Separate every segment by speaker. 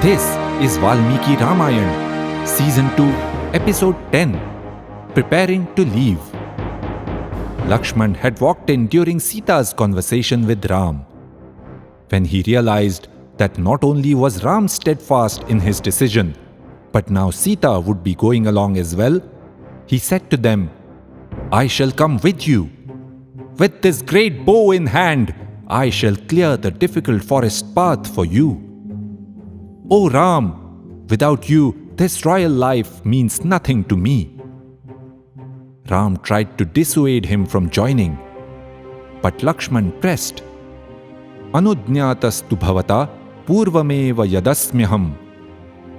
Speaker 1: This is Valmiki Ramayan, Season 2, Episode 10, Preparing to Leave. Lakshman had walked in during Sita's conversation with Ram. When he realized that not only was Ram steadfast in his decision, but now Sita would be going along as well, he said to them, "I shall come with you. With this great bow in hand, I shall clear the difficult forest path for you. O Ram, without you, this royal life means nothing to me." Ram tried to dissuade him from joining, but Lakshman pressed. "Anudnyatastu bhavata purvameva yadasmyaham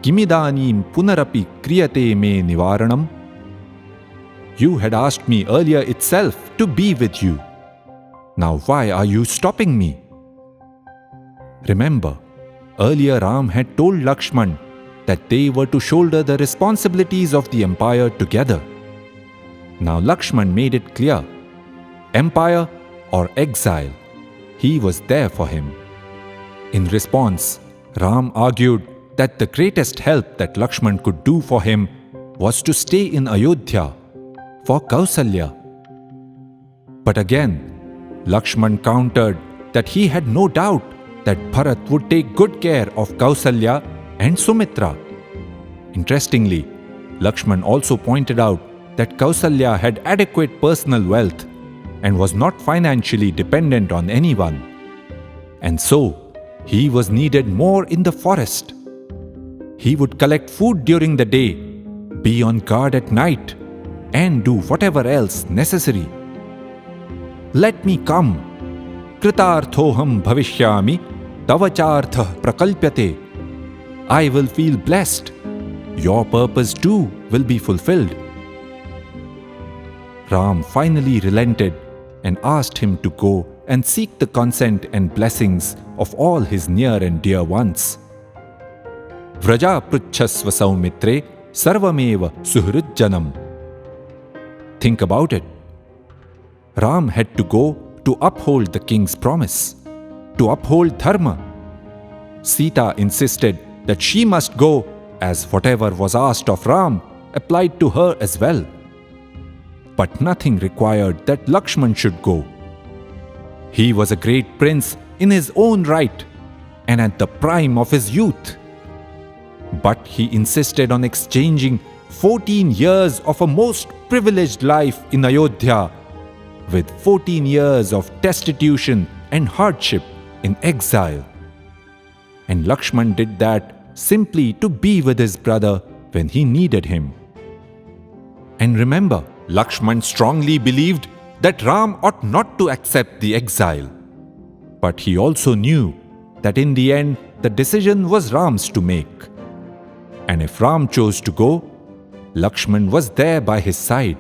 Speaker 1: kimidanim punarapi kriyate me nivaranam." You had asked me earlier itself to be with you. Now why are you stopping me? Remember, earlier Ram had told Lakshman that they were to shoulder the responsibilities of the empire together. Now Lakshman made it clear, empire or exile, he was there for him. In response, Ram argued that the greatest help that Lakshman could do for him was to stay in Ayodhya for Kausalya. But again, Lakshman countered that he had no doubt that Bharat would take good care of Kausalya and Sumitra. Interestingly, Lakshman also pointed out that Kausalya had adequate personal wealth and was not financially dependent on anyone. And so, he was needed more in the forest. He would collect food during the day, be on guard at night, and do whatever else necessary. "Let me come. Kritarthoham bhavishyami tavachartha prakalpyate." I will feel blessed. Your purpose too will be fulfilled. Ram finally relented and asked him to go and seek the consent and blessings of all his near and dear ones. Vraja pruchhasva saumitre sarvameva suhrujjanam. Think about it. Ram had to go to uphold the king's promise, to uphold dharma. Sita insisted that she must go, as whatever was asked of Ram applied to her as well. But nothing required that Lakshman should go. He was a great prince in his own right and at the prime of his youth. But he insisted on exchanging 14 years of a most privileged life in Ayodhya with 14 years of destitution and hardship in exile. And Lakshman did that simply to be with his brother when he needed him. And remember, Lakshman strongly believed that Ram ought not to accept the exile. But he also knew that in the end, the decision was Ram's to make. And if Ram chose to go, Lakshman was there by his side.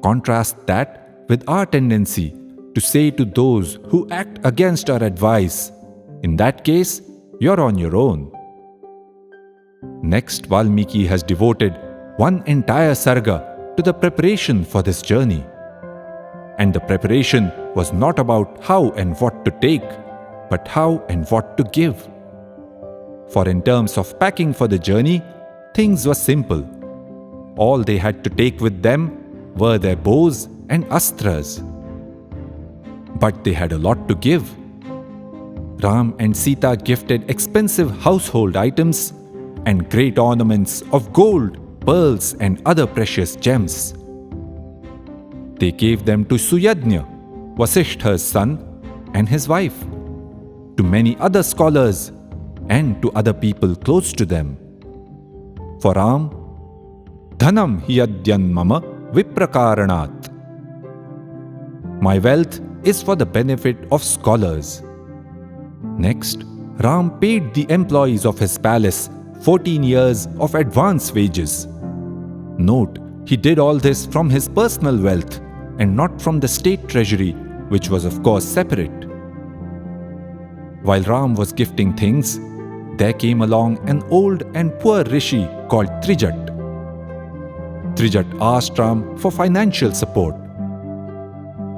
Speaker 1: Contrast that with our tendency to say to those who act against our advice, "In that case, you're on your own." Next, Valmiki has devoted one entire sarga to the preparation for this journey. And the preparation was not about how and what to take, but how and what to give. For in terms of packing for the journey, things were simple. All they had to take with them were their bows and astras. But they had a lot to give. Ram and Sita gifted expensive household items and great ornaments of gold, pearls, and other precious gems. They gave them to Suyadnya, Vasishtha's son, and his wife, to many other scholars, and to other people close to them. For Ram, "Dhanam hiyadyan mama viprakaranat." My wealth is for the benefit of scholars. Next, Ram paid the employees of his palace 14 years of advance wages. Note, he did all this from his personal wealth and not from the state treasury, which was of course separate. While Ram was gifting things, there came along an old and poor rishi called Trijat. Trijat asked Ram for financial support.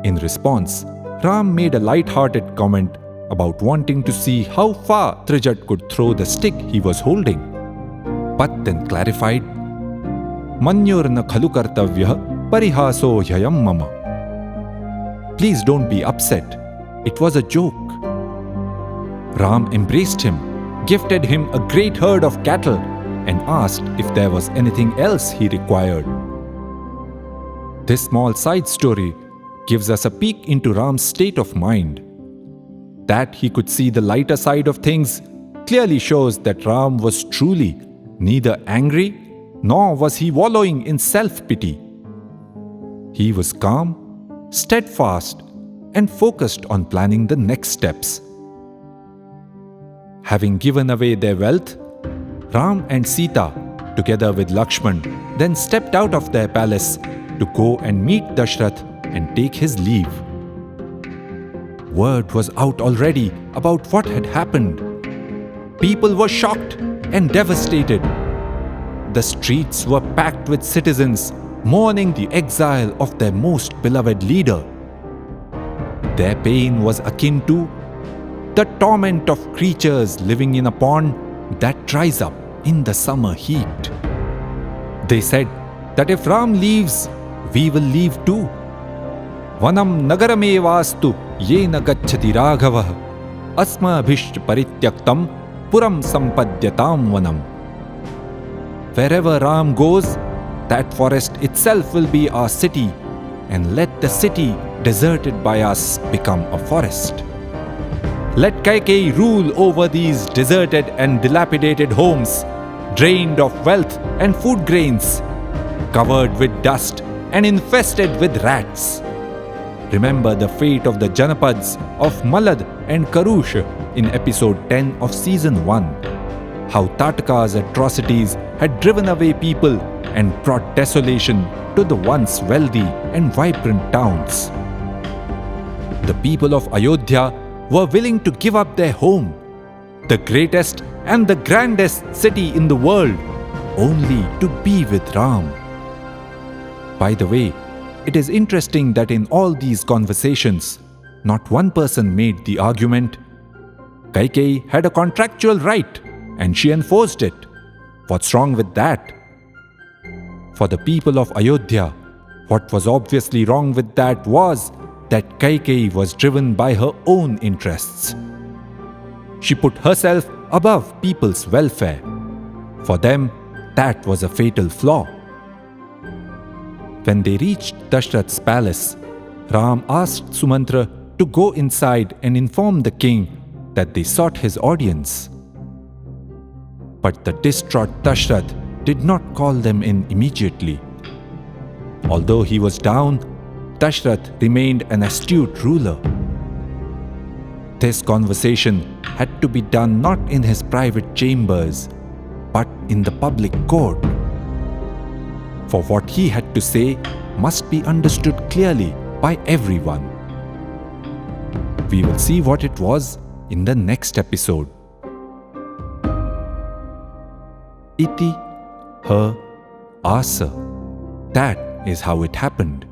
Speaker 1: In response, Ram made a light-hearted comment about wanting to see how far Trijat could throw the stick he was holding, but then clarified, Manyurna khalu kartavyah parihaso hyayam mama. Please don't be upset. It was a joke. Ram embraced him, gifted him a great herd of cattle, and asked if there was anything else he required. This small side story gives us a peek into Ram's state of mind. That he could see the lighter side of things clearly shows that Ram was truly neither angry nor was he wallowing in self-pity. He was calm, steadfast, and focused on planning the next steps. Having given away their wealth, Ram and Sita, together with Lakshman, then stepped out of their palace to go and meet Dashrath and take his leave. Word was out already about what had happened. People were shocked and devastated. The streets were packed with citizens mourning the exile of their most beloved leader. Their pain was akin to the torment of creatures living in a pond that dries up in the summer heat. They said that if Ram leaves, we will leave too. Vanam nagaramevastu yena gacchati raghavah asmabhishch parityaktam puram sampadyatam vanam. Wherever Ram goes, that forest itself will be our city, and let the city deserted by us become a forest. Let Kaikeyi rule over these deserted and dilapidated homes, drained of wealth and food grains, covered with dust and infested with rats. Remember the fate of the Janapads of Malad and Karush in episode 10 of season 1. How Tataka's atrocities had driven away people and brought desolation to the once wealthy and vibrant towns. The people of Ayodhya were willing to give up their home, the greatest and the grandest city in the world, only to be with Ram. By the way, it is interesting that in all these conversations, not one person made the argument, Kaikeyi had a contractual right and she enforced it. What's wrong with that? For the people of Ayodhya, what was obviously wrong with that was that Kaikeyi was driven by her own interests. She put herself above people's welfare. For them, that was a fatal flaw. When they reached Dashrath's palace, Ram asked Sumantra to go inside and inform the king that they sought his audience. But the distraught Dashrath did not call them in immediately. Although he was down, Dashrath remained an astute ruler. This conversation had to be done not in his private chambers, but in the public court. For what he had to say must be understood clearly by everyone. We will see what it was in the next episode. Iti, her, asa. That is how it happened.